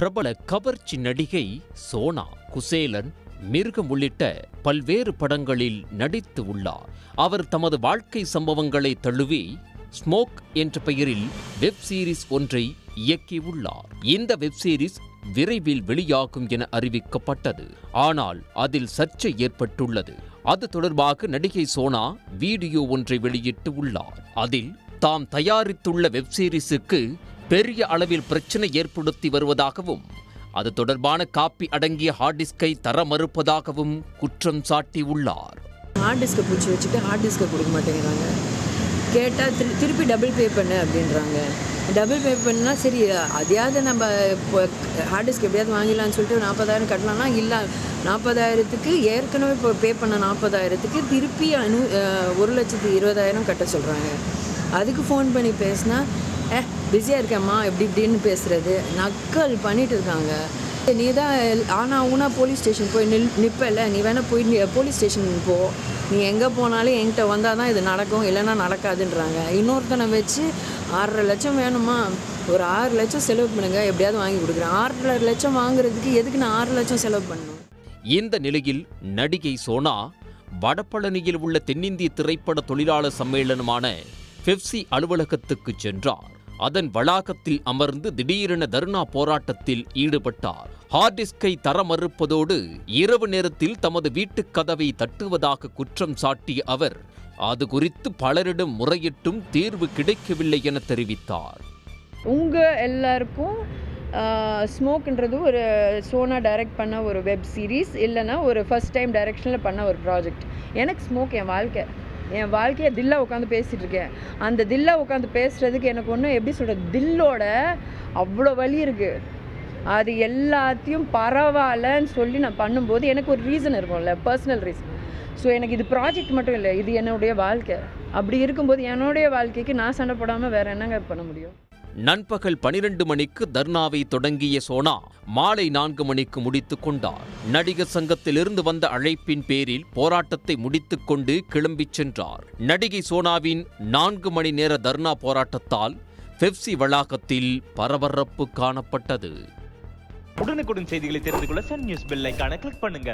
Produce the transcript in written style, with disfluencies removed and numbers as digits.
பிரபல கவர்ச்சி நடிகை சோனா குசேலன் மிருகம் உள்ளிட்ட பல்வேறு படங்களில் நடித்து உள்ளார். அவர் தமது வாழ்க்கை சம்பவங்களை தழுவி ஸ்மோக் என்ற பெயரில் வெப் சீரிஸ் ஒன்றை இயக்கியுள்ளார். இந்த வெப் சீரிஸ் விரைவில் வெளியாகும் என அறிவிக்கப்பட்டது. ஆனால் அதில் சர்ச்சை ஏற்பட்டுள்ளது. அது தொடர்பாக நடிகை சோனா வீடியோ ஒன்றை வெளியிட்டு உள்ளார். அதில் தாம் தயாரித்துள்ள வெப் சீரிஸுக்கு பெரிய அளவில் பிரச்சனை ஏற்படுத்தி வருவதாகவும் அது தொடர்பான காப்பி அடங்கிய ஹார்ட் டிஸ்கை தர மறுப்பதாகவும் குற்றம் சாட்டியுள்ளார். ஹார்ட் டிஸ்கை பிடிச்சி வச்சுட்டு ஹார்ட் டிஸ்கை கொடுக்க மாட்டேங்கிறாங்க. கேட்டால் திருப்பி டபுள் பே பண்ணு அப்படின்றாங்க. டபுள் பே பண்ணால் சரி அதையாவது நம்ம இப்போ ஹார்ட் டிஸ்க் எப்படியாவது வாங்கிடலான்னு சொல்லிட்டு 40,000 கட்டலாம்னா இல்லை 40,000க்கு ஏற்கனவே இப்போ பே பண்ண 40,000க்கு திருப்பி 1,20,000 கட்ட சொல்கிறாங்க. அதுக்கு ஃபோன் பண்ணி பேசினா பிஸியாக இருக்கேம்மா இப்படின்னு பேசுகிறது நக்கல் பண்ணிட்டு இருக்காங்க. நீ தான் ஆனால் ஊனா போலீஸ் ஸ்டேஷன் போய் நிற்பல, நீ வேணால் போய் போலீஸ் ஸ்டேஷன் போ, நீ எங்கே போனாலும் என்கிட்ட வந்தால் தான் இது நடக்கும், இல்லைன்னா நடக்காதுன்றாங்க. இன்னொருத்தனை வச்சு 6.5 லட்சம் வேணுமா, ஒரு 6 லட்சம் செலவு பண்ணுங்க எப்படியாவது வாங்கி கொடுக்குறேன். 6.5 லட்சம் வாங்குறதுக்கு எதுக்கு நான் 6 லட்சம் செலவு பண்ணணும்? இந்த நிலையில் நடிகை சோனா வடபழனியில் உள்ள தென்னிந்திய திரைப்பட தொழிலாளர் சம்மேளனமான பெப்சி அலுவலகத்துக்கு சென்றார். அதன் வளாகத்தில் அமர்ந்து திடீரென தர்ணா போராட்டத்தில் ஈடுபட்டார். ஹார்ட் டிஸ்கை தர மறுப்பதோடு இரவு நேரத்தில் தமது வீட்டுக் கதவை தட்டுவதாக குற்றம் சாட்டிய அவர் அது குறித்து பலரிடம் முறையிட்டும் தீர்வு கிடைக்கவில்லை என தெரிவித்தார். உங்கள் எல்லாருக்கும் ஸ்மோக்ன்றது ஒரு சோனா டைரக்ட் பண்ண ஒரு வெப் சீரிஸ், இல்லைன்னா ஒரு ஃபர்ஸ்ட் டைம் டைரக்ஷனில் பண்ண ஒரு ப்ராஜெக்ட். எனக்கு ஸ்மோக் என் வாழ்க்கையை தில்லா உட்காந்து பேசிகிட்டு இருக்கேன். அந்த தில்லா உட்காந்து பேசுகிறதுக்கு எனக்கு ஒன்றும் எப்படி சொல்கிறது, தில்லோட அவ்வளோ வலி இருக்குது. அது எல்லாத்தையும் பரவாயில்லன்னு சொல்லி நான் பண்ணும்போது எனக்கு ஒரு ரீசன் இருக்கும்ல, பர்சனல் ரீசன். ஸோ எனக்கு இது ப்ராஜெக்ட் மட்டும் இல்லை, இது என்னுடைய வாழ்க்கை. அப்படி இருக்கும்போது என்னுடைய வாழ்க்கைக்கு நான் சண்டை போடாமல் வேறு என்னங்க பண்ண முடியும்? நண்பகல் 12 மணிக்கு தர்ணாவை தொடங்கிய சோனா மாலை 4 மணிக்கு முடித்துக் கொண்டார். நடிகர் சங்கத்திலிருந்து வந்த அழைப்பின் பேரில் போராட்டத்தை முடித்துக் கொண்டு கிளம்பிச் சென்றார். நடிகை சோனாவின் 4 மணி நேர தர்ணா போராட்டத்தால் பெப்சி வளாகத்தில் பரபரப்பு காணப்பட்டது. உடனுக்குடன் செய்திகளை தெரிந்து கொள்ள சன் நியூஸ் பெல் ஐகானை கிளிக் பண்ணுங்க.